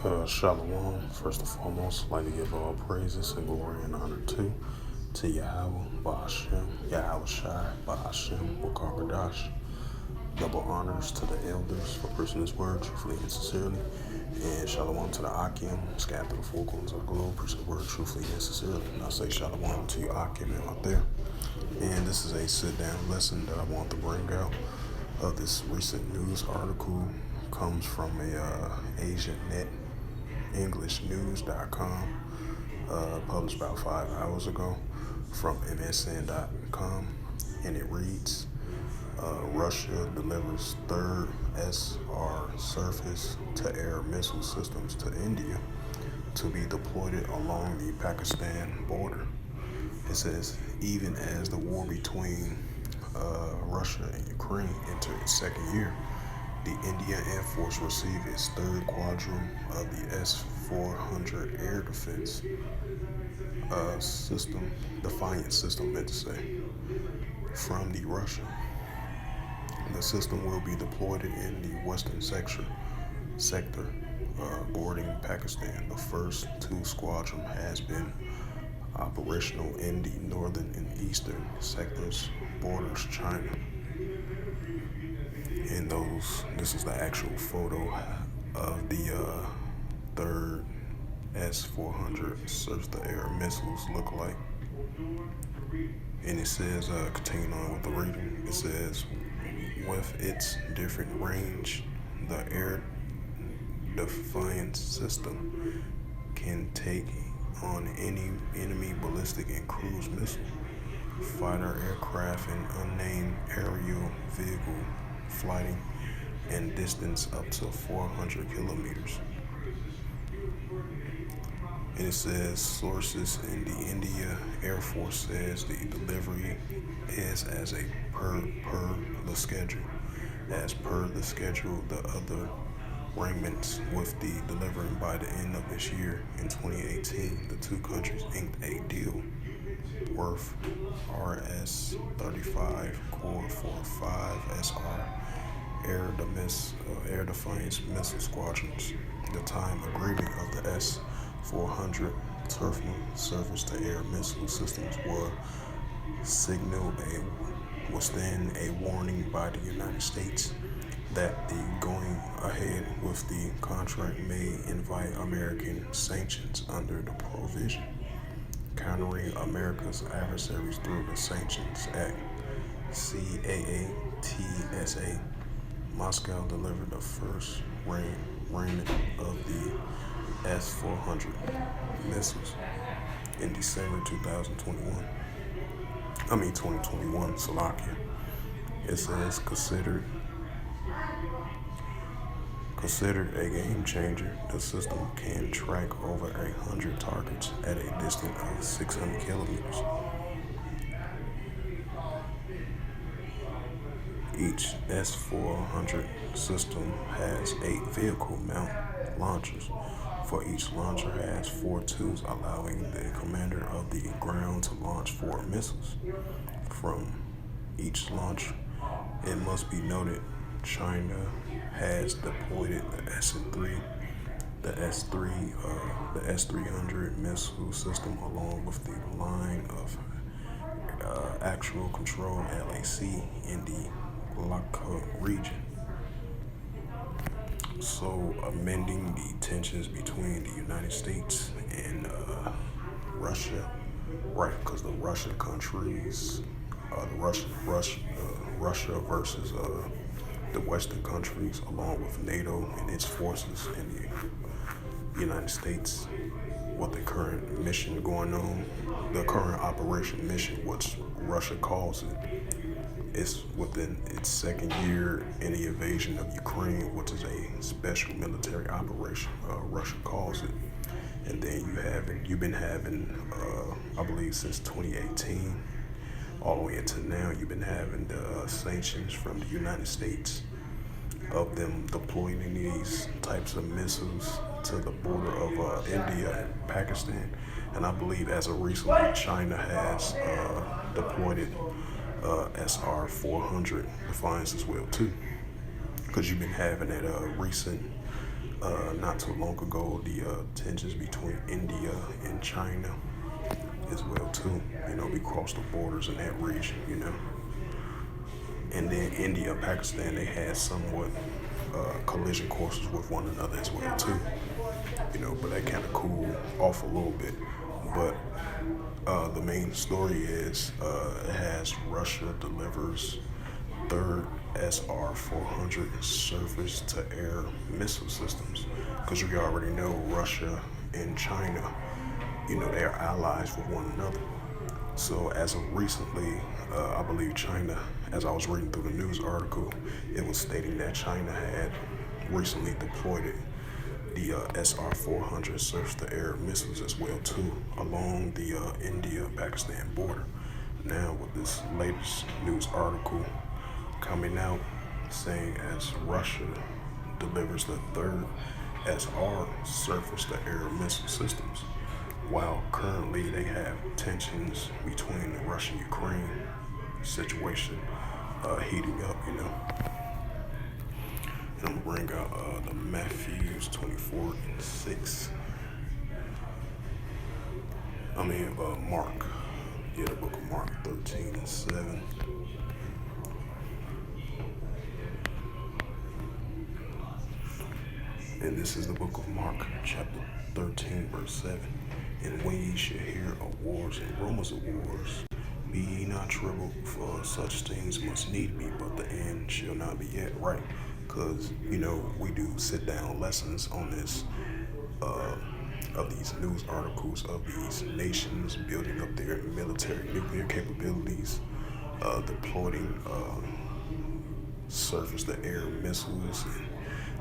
Shalom. First and foremost, I'd like to give all praises and glory and honor to Yahweh, Ba'ashem, Yahweh Shai, Ba'ashem, Wakar Double honors to the elders for preaching this word truthfully and sincerely. And shalom to the Akim, scattered through the four corners of the globe, preaching the word truthfully and sincerely. And I say shalom to you Akim out there. And this is a sit-down lesson that I want to bring out. This recent news article comes from a AsianNet EnglishNews.com, published about 5 hours ago from MSN.com, and it reads, Russia delivers third SR surface-to-air missile systems to India to be deployed along the Pakistan border. It says, even as the war between Russia and Ukraine entered its second year, the Indian Air Force received its third quadrant of the S-400 air defense system, defiance system, meant to say, from the Russia. The system will be deployed in the western sector bordering Pakistan. The first two squadrons has been operational in the northern and eastern sectors borders China. And this is the actual photo of the third S-400 surface-to-air missiles look like. And it says, continuing on with the reading, it says, with its different range, the air defiance system can take on any enemy ballistic and cruise missile, fighter aircraft, and unnamed aerial vehicle flying in distance up to 400 kilometers. And it says sources in the India Air Force says the delivery is as per the schedule. As per the schedule, the other arrangements with the delivering by the end of this year. In 2018, the two countries inked a deal worth Rs 35 Core 45 SR air defiance missile squadrons. The time agreement of the S-400 surface-to-air missile systems was then a warning by the United States that the going ahead with the contract may invite American sanctions under the provision, countering America's adversaries through the Sanctions Act, CAATSA. Moscow delivered the first remnant of the S-400 missiles in December 2021, Slovakia. It says considered a game changer. The system can track over 100 targets at a distance of 600 kilometers. Each S-400 system has 8 vehicle mount launchers. For each launcher has 4 tubes, allowing the commander of the ground to launch 4 missiles from each launch. It must be noted, China has deployed the S-300 missile system along with the line of actual control LAC in the Laka region. So amending the tensions between the United States and Russia, right? Because the Russian countries, Russia versus the Western countries, along with NATO and its forces in the United States, what the current mission going on, the current operation mission, what Russia calls it. It's within its second year in the invasion of Ukraine, which is a special military operation, Russia calls it. And then you've been having, I believe since 2018, all the way until now, you've been having the sanctions from the United States of them deploying these types of missiles to the border of India and Pakistan. And I believe as of recently, China has deployed it. SR-400 defiance as well too, because you've been having that recent Not too long ago, the tensions between India and China as well too. We crossed the borders in that region. And then India, Pakistan, they had somewhat collision courses with one another as well too. But that kind of cooled off a little bit. But the main story is it has Russia delivers third SR-400 surface-to-air missile systems. Because we already know Russia and China, they're allies with one another. So as of recently, I believe China, as I was reading through the news article, it was stating that China had recently deployed the SR-400 surface-to-air missiles as well too, along the India-Pakistan border. Now with this latest news article coming out saying as Russia delivers the third SR surface-to-air missile systems, while currently they have tensions between the Russia-Ukraine situation heating up. And I'm gonna bring out the Matthews 24:6. Mark. Yeah, the book of Mark 13:7. And this is the book of Mark, chapter 13, verse 7. And when ye shall hear of wars and rumors of wars, be ye not troubled, for such things must need be, but the end shall not be yet. Right? Because, we do sit down lessons on this, of these news articles of these nations building up their military nuclear capabilities, deploying surface-to-air missiles in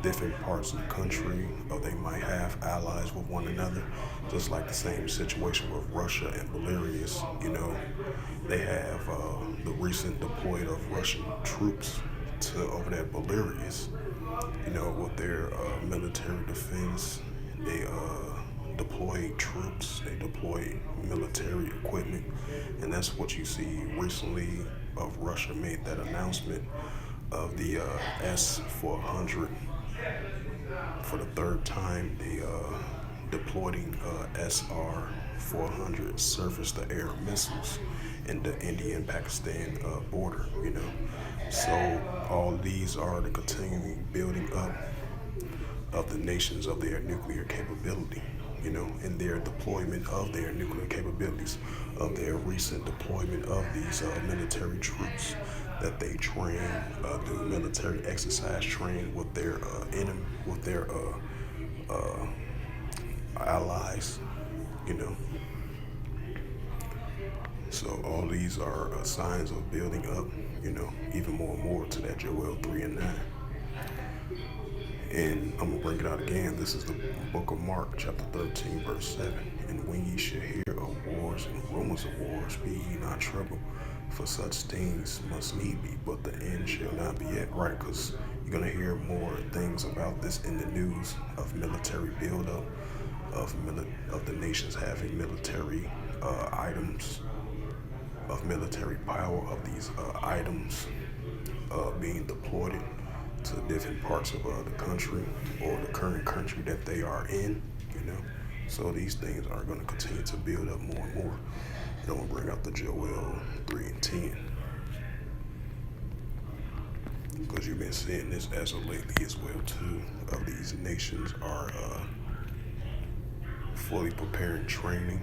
different parts of the country, or they might have allies with one another, just like the same situation with Russia and Belarus. They have the recent deployed of Russian troops to over there Belarus, with their military defense. They deploy troops, they deploy military equipment, and that's what you see recently of Russia made that announcement of the S-400. For the third time, they deploying SR-400 surface-to-air missiles in the Indian-Pakistan border. So all these are the continuing building up of the nations of their nuclear capability. In their deployment of their nuclear capabilities, of their recent deployment of these military troops that they train, do military exercise train with their enemy, with their allies. So all these are signs of building up, even more and more to that Joel 3:9. And I'm going to bring it out again. This is the book of Mark, chapter 13, verse 7. And when ye shall hear of wars and rumors of wars, be ye not troubled, for such things must need be, but the end shall not be yet. Right? Because you're going to hear more things about this in the news of military buildup, of the nations having military items, of military power, of these items being deployed to different parts of the country or the current country that they are in. So these things are going to continue to build up more and more. And I'm going to bring out the Joel 3:10. Because you've been seeing this as of lately as well too, of these nations are fully preparing training.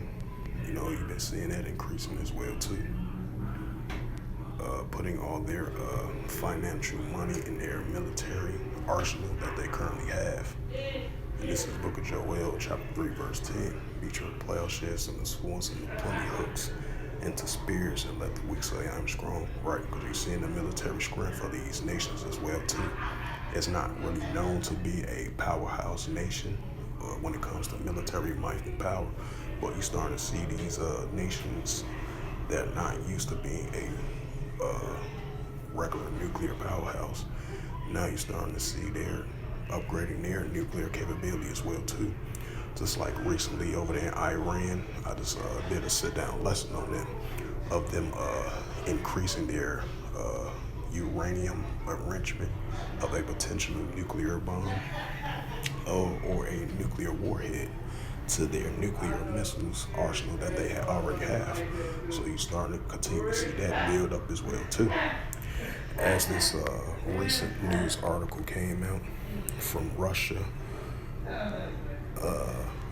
You've been seeing that increasing as well too. Putting all their financial money in their military arsenal that they currently have. And this is the book of Joel, chapter 3, verse 10. Beat your plowshares and the swords and the plenty hooks into spears, and let the weak say I am strong. Right? Because you're seeing the military strength of these nations as well too. It's not really known to be a powerhouse nation when it comes to military might and power, but you're starting to see these nations that are not used to being a regular nuclear powerhouse. Now you're starting to see they're upgrading their nuclear capability as well too. Just like recently over there in Iran, I just did a sit-down lesson on them, of them increasing their uranium enrichment of a potential nuclear bomb or a nuclear warhead to their nuclear missiles arsenal that they already have. So you're starting to continue to see that build up as well too. As this recent news article came out from Russia,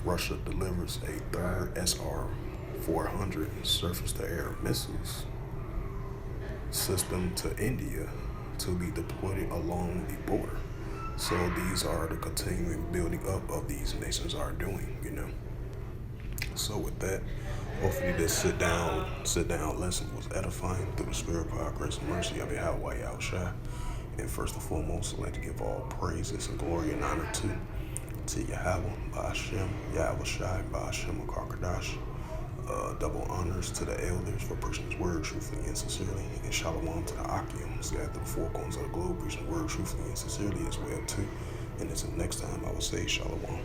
Russia delivers a third S-400 surface-to-air missiles system to India to be deployed along the border. So these are the continuing building up of these nations are doing, So with that, hopefully this sit down lesson was edifying through the spirit, power, grace, and mercy of Yahweh Yahushua. And first and foremost, I'd like to give all praises and glory and honor to Yahweh, Ba'ashem, Yahweh Shai, Ba'ashem, Akarkadash. Double honors to the elders for preaching his word truthfully and sincerely, and shalom to the Akim, scattered through the four corners of the globe, preaching the word truthfully and sincerely as well too. And until next time, I will say shalom.